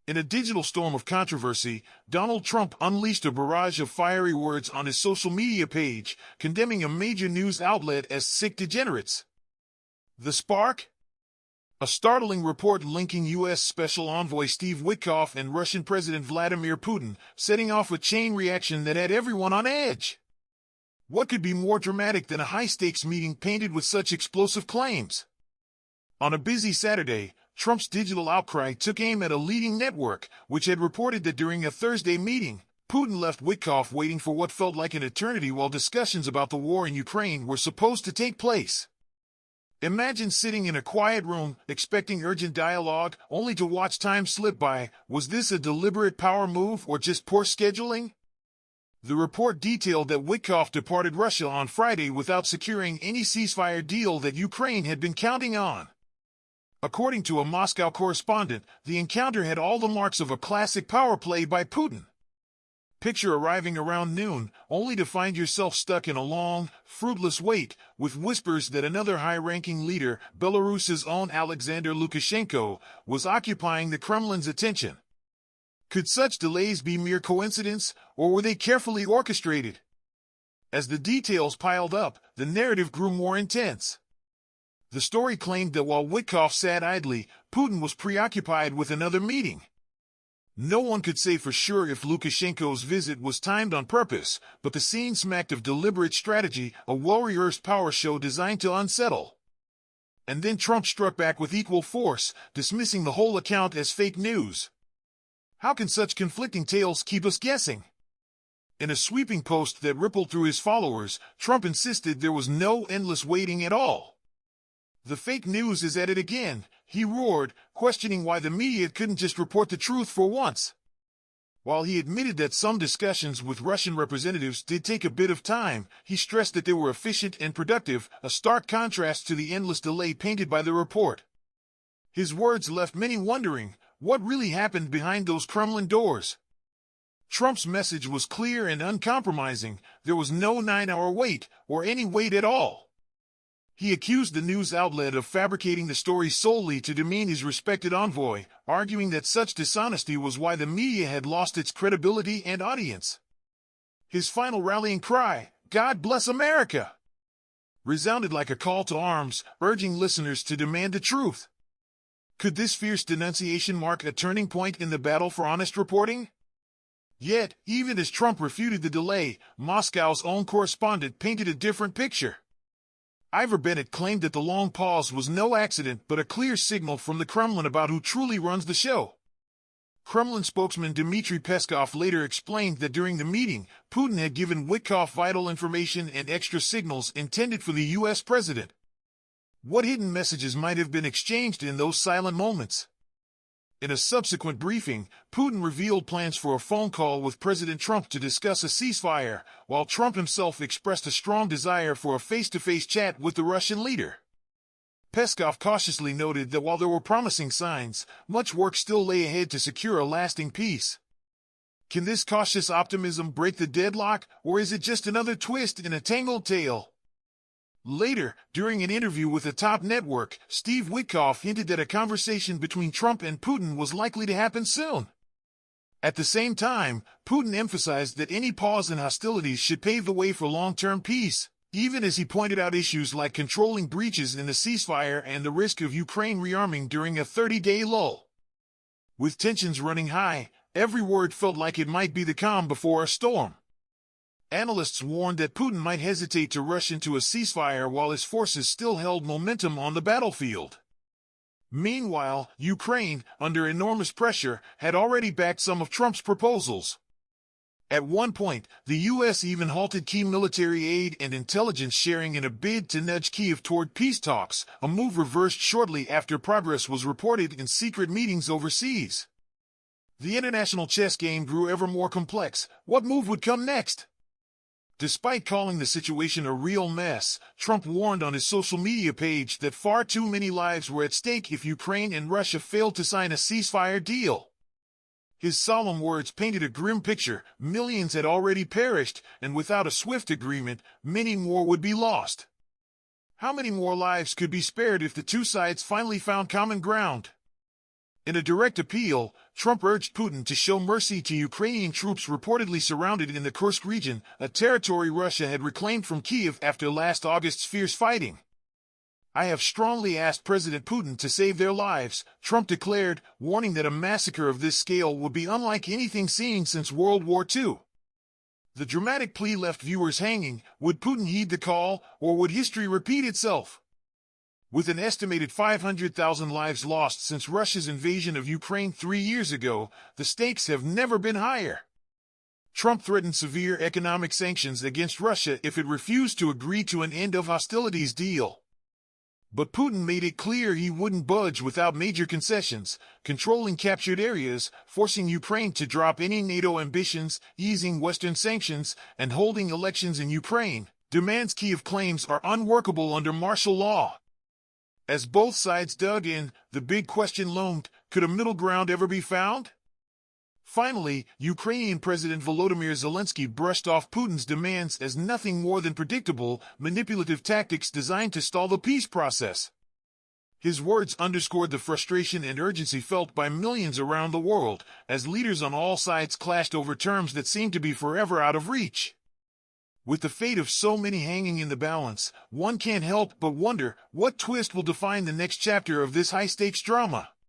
In a digital storm of controversy, Donald Trump unleashed a barrage of fiery words on his social media page, condemning a major news outlet as sick degenerates. The spark? A startling report linking U.S. Special Envoy Steve Witkoff and Russian President Vladimir Putin, setting off a chain reaction that had everyone on edge. What could be more dramatic than a high-stakes meeting painted with such explosive claims? On a busy Saturday, Trump's digital outcry took aim at a leading network, which had reported that during a Thursday meeting, Putin left Witkoff waiting for what felt like an eternity while discussions about the war in Ukraine were supposed to take place. Imagine sitting in a quiet room, expecting urgent dialogue, only to watch time slip by. Was this a deliberate power move or just poor scheduling? The report detailed that Witkoff departed Russia on Friday without securing any ceasefire deal that Ukraine had been counting on. According to a Moscow correspondent, the encounter had all the marks of a classic power play by Putin. Picture arriving around noon, only to find yourself stuck in a long, fruitless wait, with whispers that another high-ranking leader, Belarus's own Alexander Lukashenko, was occupying the Kremlin's attention. Could such delays be mere coincidence, or were they carefully orchestrated? As the details piled up, the narrative grew more intense. The story claimed that while Witkoff sat idly, Putin was preoccupied with another meeting. No one could say for sure if Lukashenko's visit was timed on purpose, but the scene smacked of deliberate strategy, a well-rehearsed power show designed to unsettle. And then Trump struck back with equal force, dismissing the whole account as fake news. How can such conflicting tales keep us guessing? In a sweeping post that rippled through his followers, Trump insisted there was no endless waiting at all. "The fake news is at it again," he roared, questioning why the media couldn't just report the truth for once. While he admitted that some discussions with Russian representatives did take a bit of time, he stressed that they were efficient and productive, a stark contrast to the endless delay painted by the report. His words left many wondering, what really happened behind those Kremlin doors? Trump's message was clear and uncompromising. There was no 9-hour wait, or any wait at all. He accused the news outlet of fabricating the story solely to demean his respected envoy, arguing that such dishonesty was why the media had lost its credibility and audience. His final rallying cry, "God bless America," resounded like a call to arms, urging listeners to demand the truth. Could this fierce denunciation mark a turning point in the battle for honest reporting? Yet, even as Trump refuted the delay, Moscow's own correspondent painted a different picture. Ivor Bennett claimed that the long pause was no accident but a clear signal from the Kremlin about who truly runs the show. Kremlin spokesman Dmitry Peskov later explained that during the meeting, Putin had given Witkoff vital information and extra signals intended for the U.S. president. What hidden messages might have been exchanged in those silent moments? In a subsequent briefing, Putin revealed plans for a phone call with President Trump to discuss a ceasefire, while Trump himself expressed a strong desire for a face-to-face chat with the Russian leader. Peskov cautiously noted that while there were promising signs, much work still lay ahead to secure a lasting peace. Can this cautious optimism break the deadlock, or is it just another twist in a tangled tale? Later, during an interview with a top network, Steve Witkoff hinted that a conversation between Trump and Putin was likely to happen soon. At the same time, Putin emphasized that any pause in hostilities should pave the way for long-term peace, even as he pointed out issues like controlling breaches in the ceasefire and the risk of Ukraine rearming during a 30-day lull. With tensions running high, every word felt like it might be the calm before a storm. Analysts warned that Putin might hesitate to rush into a ceasefire while his forces still held momentum on the battlefield. Meanwhile, Ukraine, under enormous pressure, had already backed some of Trump's proposals. At one point, the U.S. even halted key military aid and intelligence sharing in a bid to nudge Kyiv toward peace talks, a move reversed shortly after progress was reported in secret meetings overseas. The international chess game grew ever more complex. What move would come next? Despite calling the situation a real mess, Trump warned on his social media page that far too many lives were at stake if Ukraine and Russia failed to sign a ceasefire deal. His solemn words painted a grim picture. Millions had already perished, and without a swift agreement, many more would be lost. How many more lives could be spared if the two sides finally found common ground? In a direct appeal, Trump urged Putin to show mercy to Ukrainian troops reportedly surrounded in the Kursk region, a territory Russia had reclaimed from Kiev after last August's fierce fighting. I have strongly asked President Putin to save their lives, Trump declared, warning that a massacre of this scale would be unlike anything seen since World War II. The dramatic plea left viewers hanging. Would Putin heed the call, or would history repeat itself? With an estimated 500,000 lives lost since Russia's invasion of Ukraine 3 years ago, the stakes have never been higher. Trump threatened severe economic sanctions against Russia if it refused to agree to an end of hostilities deal. But Putin made it clear he wouldn't budge without major concessions, controlling captured areas, forcing Ukraine to drop any NATO ambitions, easing Western sanctions, and holding elections in Ukraine. Demands Kiev claims are unworkable under martial law. As both sides dug in, the big question loomed: could a middle ground ever be found? Finally, Ukrainian President Volodymyr Zelensky brushed off Putin's demands as nothing more than predictable, manipulative tactics designed to stall the peace process. His words underscored the frustration and urgency felt by millions around the world, as leaders on all sides clashed over terms that seemed to be forever out of reach. With the fate of so many hanging in the balance, one can't help but wonder what twist will define the next chapter of this high-stakes drama.